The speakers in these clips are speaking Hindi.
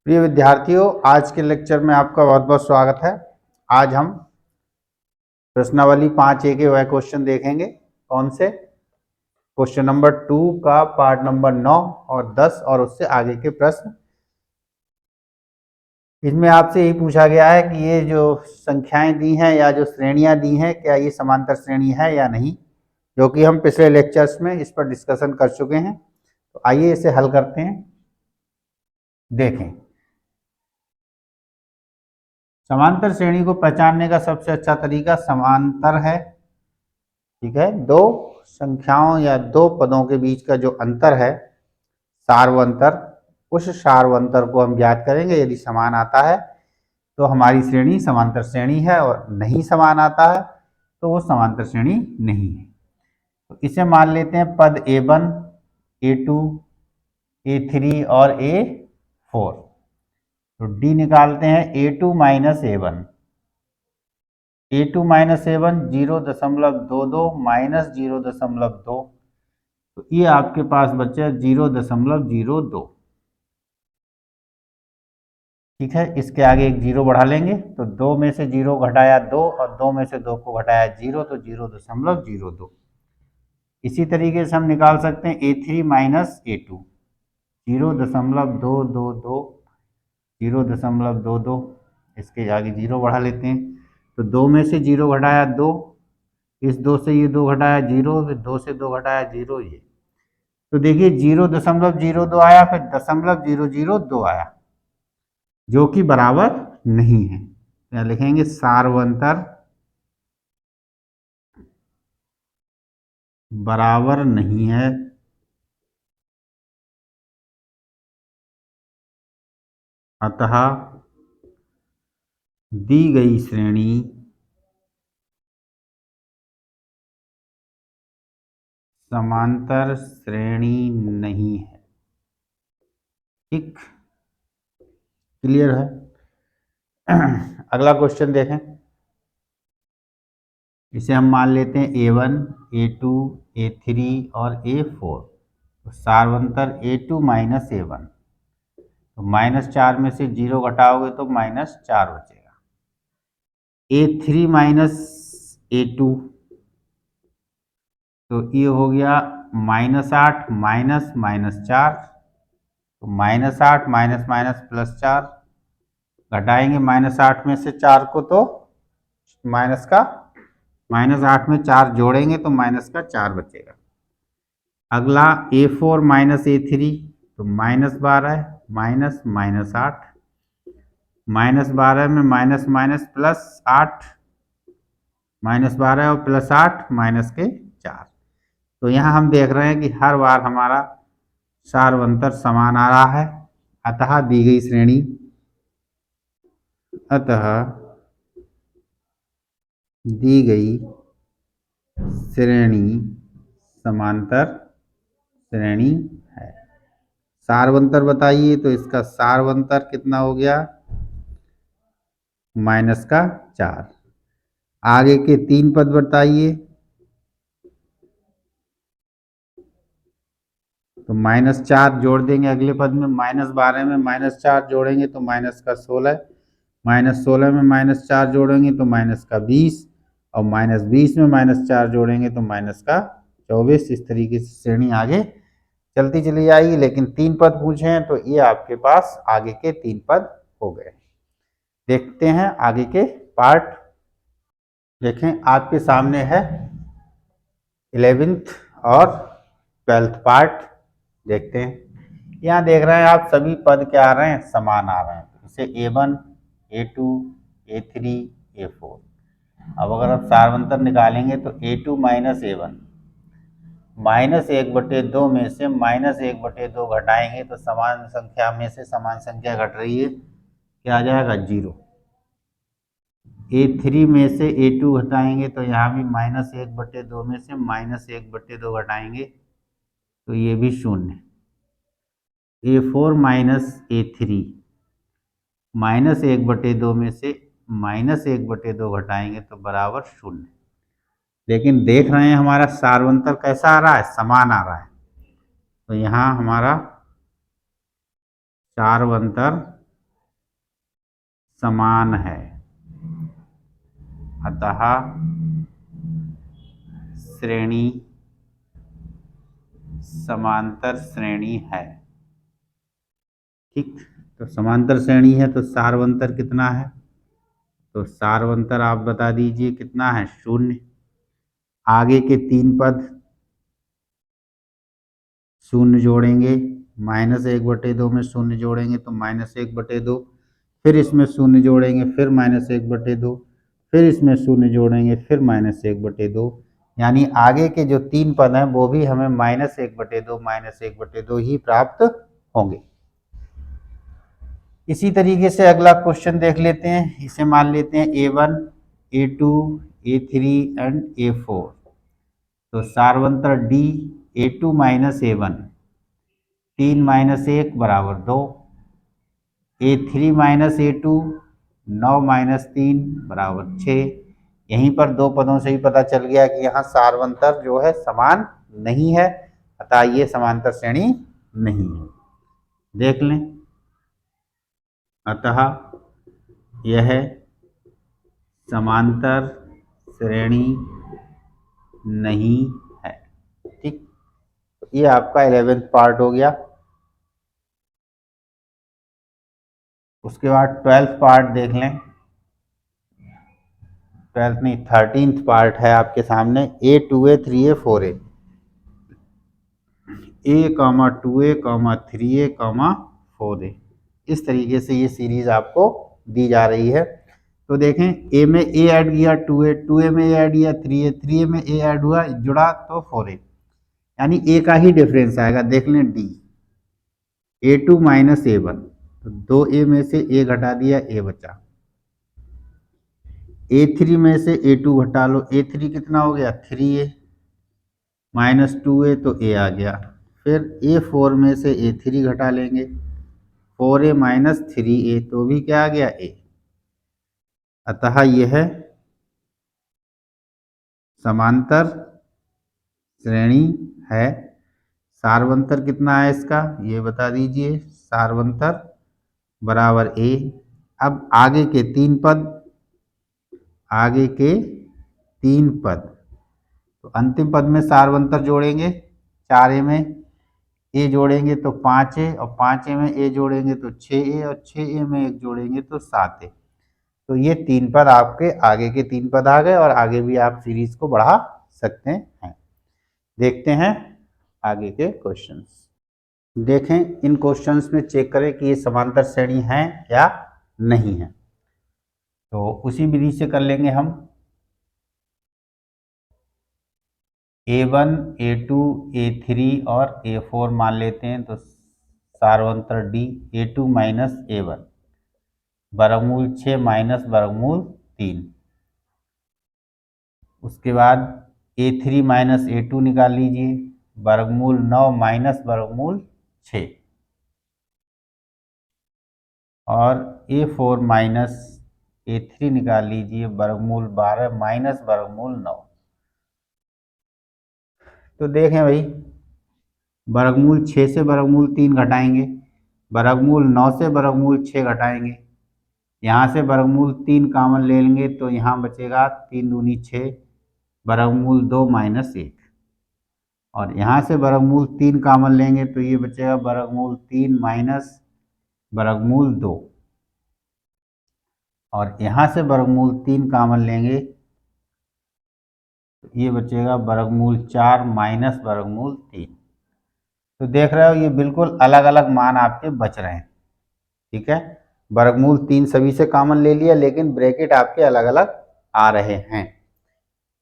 प्रिय विद्यार्थियों, आज के लेक्चर में आपका बहुत बहुत स्वागत है। आज हम प्रश्नावली 5A के वह क्वेश्चन देखेंगे। कौन से? क्वेश्चन नंबर 2 का पार्ट नंबर 9 और 10 और उससे आगे के प्रश्न। इसमें आपसे यही पूछा गया है कि ये जो संख्याएं दी हैं या जो श्रेणियां दी हैं, क्या ये समांतर श्रेणी है या नहीं, जो कि हम पिछले लेक्चर्स में इस पर डिस्कशन कर चुके हैं। तो आइए इसे हल करते हैं। देखें, समांतर श्रेणी को पहचानने का सबसे अच्छा तरीका समांतर है। ठीक है, दो संख्याओं या दो पदों के बीच का जो अंतर है, सार्वंतर, उस सार्वंतर को हम ज्ञात करेंगे। यदि समान आता है तो हमारी श्रेणी समांतर श्रेणी है, और नहीं समान आता है तो वो समांतर श्रेणी नहीं है। तो इसे मान लेते हैं पद A1, A2, A3 और A4। तो D निकालते हैं A2 minus A1। A2 minus A1 0.22 minus 0.2, तो ये आपके पास बचे 0.02। ठीक है, इसके आगे एक जीरो बढ़ा लेंगे तो 2 में से 0 घटाया 2 और 2 में से 2 को घटाया 0, तो 0.02। इसी तरीके से हम निकाल सकते हैं A3 माइनस A2, 0.222, 0.22। इसके आगे जीरो बढ़ा लेते हैं तो 2 में से 0 घटाया 2, इस 2 से ये 2 घटाया 0, फिर 2 से 2 घटाया 0, ये तो देखिए 0.02 आया, फिर 0.002 आया, जो कि बराबर नहीं है। क्या लिखेंगे? सार्वंतर बराबर नहीं है, अतः दी गई श्रेणी समांतर श्रेणी नहीं है। ठीक, क्लियर है? अगला क्वेश्चन देखें। इसे हम मान लेते हैं A1, A2, A3 और A4। तो सार्वंतर A2 माइनस A1, तो -4 में से 0 घटाओगे तो -4 बचेगा। A3 माइनस A2, तो ये हो गया -8 माइनस -4, तो -8 माइनस माइनस +4, घटाएंगे -8 में से 4 को तो माइनस का, -8 में 4 जोड़ेंगे तो माइनस का 4 बचेगा। अगला A4 माइनस A3, तो -12 माइनस -8, -12 में माइनस माइनस +8, -12 और +8 माइनस के 4। तो यहाँ हम देख रहे हैं कि हर बार हमारा सार्वंतर समान आ रहा है, अतः दी गई श्रेणी, अतः दी गई श्रेणी समांतर श्रेणी है। सार्वंतर बताइए, तो इसका सार्वंतर कितना हो गया? -4। आगे के 3 पद बताइए। तो -4 जोड़ देंगे अगले पद में, -12 में -4 जोड़ेंगे तो -16, -16 में -4 जोड़ेंगे तो -20, और -20 में -4 जोड़ेंगे तो -24। इस तरीके से श्रेणी आगे चलती चली जाएगी। लेकिन 3 पद पूछे हैं तो ये आपके पास आगे के 3 पद हो गए। देखते हैं आगे के पार्ट। देखें, आपके सामने है 11th और 12th पार्ट। देखते हैं। यहाँ देख रहे हैं आप, सभी पद क्या आ रहे हैं? समान आ रहे हैं। तो इसे A1, A2, A3, A4। अब अगर आप सार्वंतर निकालेंगे तो A2 माइनस A1, -1/2 में से -1/2 घटाएंगे तो समान संख्या में से समान संख्या घट रही है, क्या आ जाएगा? 0। A3 में से A2 घटाएंगे तो यहाँ भी -1/2 में से -1/2 घटाएंगे तो ये भी 0। A4 माइनस A3, -1/2 में से -1/2 घटाएंगे तो बराबर 0। लेकिन देख रहे हैं हमारा सार्वंतर कैसा आ रहा है? समान आ रहा है। तो यहाँ हमारा सार्वंतर समान है, अतः श्रेणी समांतर श्रेणी है। ठीक, तो समांतर श्रेणी है तो सार्वंतर कितना है? तो सार्वंतर आप बता दीजिए कितना है? 0। आगे के 3 पद शून्य जोड़ेंगे, -1/2 में शून्य जोड़ेंगे तो -1/2, फिर इसमें शून्य जोड़ेंगे, फिर -1/2, फिर इसमें शून्य जोड़ेंगे, फिर -1/2, यानी आगे के जो 3 पद हैं वो भी हमें -1/2 -1/2 ही प्राप्त होंगे। इसी तरीके से अगला क्वेश्चन देख लेते हैं। इसे मान लेते हैं A1, A2, A3 and A4। तो सार्वंतर D A2 - A1, 3 - 1 बराबर 2, A3 - A2, 9 - 3 बराबर 6। यहीं पर 2 पदों से ही पता चल गया कि यहाँ सार्वंतर जो है समान नहीं है, अतः ये समांतर श्रेणी नहीं है। देख लें, अतः यह समांतर श्रेणी नहीं है। ठीक, तो ये आपका 11th पार्ट हो गया। उसके बाद 12th पार्ट देख लें। 12th नहीं, 13th पार्ट है आपके सामने। A 2A 3A 4A, A, 2A, 3A, 4A, इस तरीके से ये सीरीज आपको दी जा रही है। तो देखें, A में A ऐड किया 2A, 2A में A ऐड किया 3A, 3A में A ऐड हुआ जुड़ा तो 4A, यानी A का ही डिफरेंस आएगा। देख लें D, A2 - A1, तो 2A में से A घटा दिया, A बचा। A3 में से A2 घटा लो, A3 कितना हो गया? 3A, -2A तो A आ गया। फिर A4 में से A3 घटा लेंगे, 4A - 3A तो भी क्या आ गया? A। अतः यह समांतर श्रेणी है। सार्वंतर कितना है इसका, ये बता दीजिए। सार्वंतर बराबर A। अब आगे के 3 पद, आगे के 3 पद, तो अंतिम पद में सार्वंतर जोड़ेंगे। 4A में A जोड़ेंगे तो 5A, और 5A में A जोड़ेंगे तो 6A, और 6A में 1 जोड़ेंगे तो 7A। तो ये 3 पद आपके आगे के 3 पद आ गए, और आगे भी आप सीरीज को बढ़ा सकते हैं। देखते हैं आगे के क्वेश्चंस। देखें, इन क्वेश्चंस में चेक करें कि ये समांतर श्रेणी है या नहीं है। तो उसी विधि से कर लेंगे हम। A1, A2, A3 और A4 मान लेते हैं। तो सार्वंतर D A2 - A1, वर्गमूल 6 - वर्गमूल 3। उसके बाद A3 - A2 निकाल लीजिए, वर्गमूल 9 - वर्गमूल 6। और A4 - A3 निकाल लीजिए, वर्गमूल 12 - वर्गमूल 9। तो देखें भाई, वर्गमूल 6 से वर्गमूल 3 घटाएंगे, वर्गमूल 9 से वर्गमूल 6 घटाएंगे, यहाँ से वर्गमूल 3 कॉमन ले लेंगे तो यहाँ बचेगा 3 दूनी 6, वर्गमूल 2 - 1, और यहाँ से वर्गमूल 3 कॉमन लेंगे तो ये बचेगा वर्गमूल 3 माइनस वर्गमूल 2, और यहाँ से वर्गमूल 3 कॉमन लेंगे तो ये बचेगा वर्गमूल 4 माइनस वर्गमूल 3। तो देख रहे हो ये बिल्कुल अलग अलग मान आपके बच रहे हैं। ठीक है, वर्गमूल 3 सभी से कॉमन ले लिया, लेकिन ब्रैकेट आपके अलग अलग आ रहे हैं।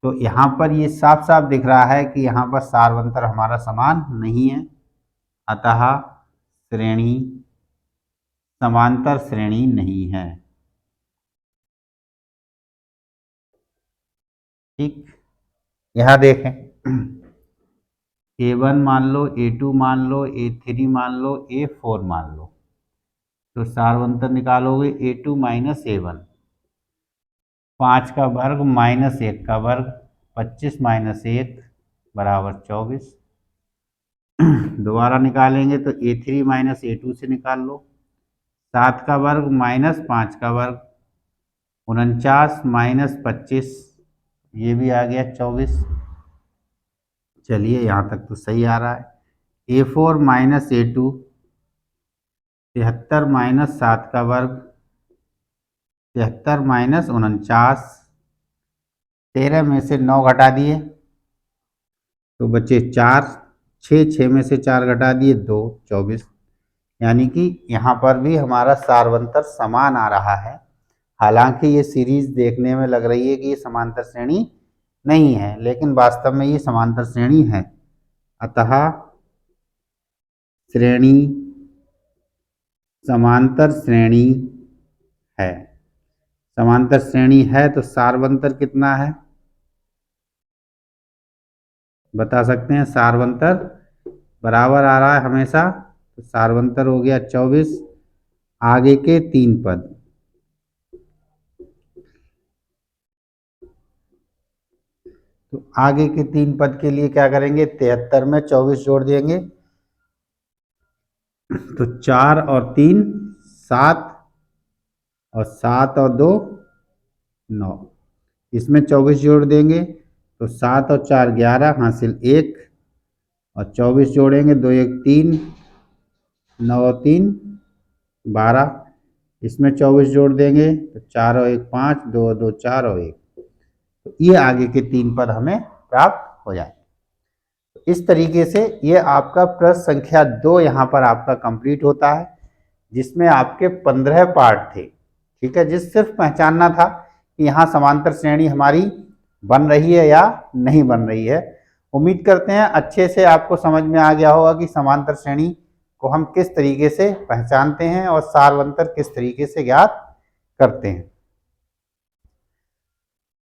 तो यहाँ पर ये साफ साफ दिख रहा है कि यहाँ पर सार्वंतर हमारा समान नहीं है, अतः श्रेणी समांतर श्रेणी नहीं है। ठीक, यहाँ देखें, A1 मान लो, A2 मान लो, A3 मान लो, A4 मान लो। तो सार्वंतर निकालोगे A2 - A1, 5 का वर्ग माइनस 1 का वर्ग, 25 - 1 बराबर 24। दोबारा निकालेंगे तो A3 - A2 से निकाल लो, 7 का वर्ग माइनस 5 का वर्ग, 49 माइनस 25, ये भी आ गया 24। चलिए यहाँ तक तो सही आ रहा है। A4 माइनस A2, 73 माइनस 7 का वर्ग, 73 माइनस 49, 13 में से 9 घटा दिए तो बचे 4, 6 में से 4 घटा दिए 2, 24। यानी कि यहाँ पर भी हमारा सारवंतर समान आ रहा है। हालांकि ये सीरीज देखने में लग रही है कि ये समांतर श्रेणी नहीं है, लेकिन वास्तव में ये समांतर श्रेणी है। अतः श्रेणी समांतर श्रेणी है। समांतर श्रेणी है तो सारवंतर कितना है बता सकते हैं? सारवंतर बराबर आ रहा है हमेशा, तो सारवंतर हो गया 24। आगे के 3 पद, तो आगे के 3 पद के लिए क्या करेंगे? 73 में 24 जोड़ देंगे तो 4 और 3 7, और 7 और 2 9। इसमें 24 जोड़ देंगे तो 7 और 4 11, हासिल 1, और 24 जोड़ेंगे 2 1 3, 9 और 3 12। इसमें 24 जोड़ देंगे तो 4 और 1 5, 2 और 2 4 और 1, तो ये आगे के 3 पद हमें प्राप्त हो जाए। इस तरीके से ये आपका प्रश्न संख्या 2 यहाँ पर आपका कंप्लीट होता है, जिसमें आपके 15 पार्ट थे। ठीक है, जिस सिर्फ पहचानना था कि यहाँ समांतर श्रेणी हमारी बन रही है या नहीं बन रही है। उम्मीद करते हैं अच्छे से आपको समझ में आ गया होगा कि समांतर श्रेणी को हम किस तरीके से पहचानते हैं और सारवंतर किस तरीके से ज्ञात करते हैं।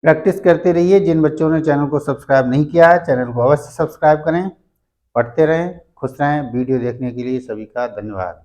प्रैक्टिस करते रहिए। जिन बच्चों ने चैनल को सब्सक्राइब नहीं किया है, चैनल को अवश्य सब्सक्राइब करें। पढ़ते रहें, खुश रहें। वीडियो देखने के लिए सभी का धन्यवाद।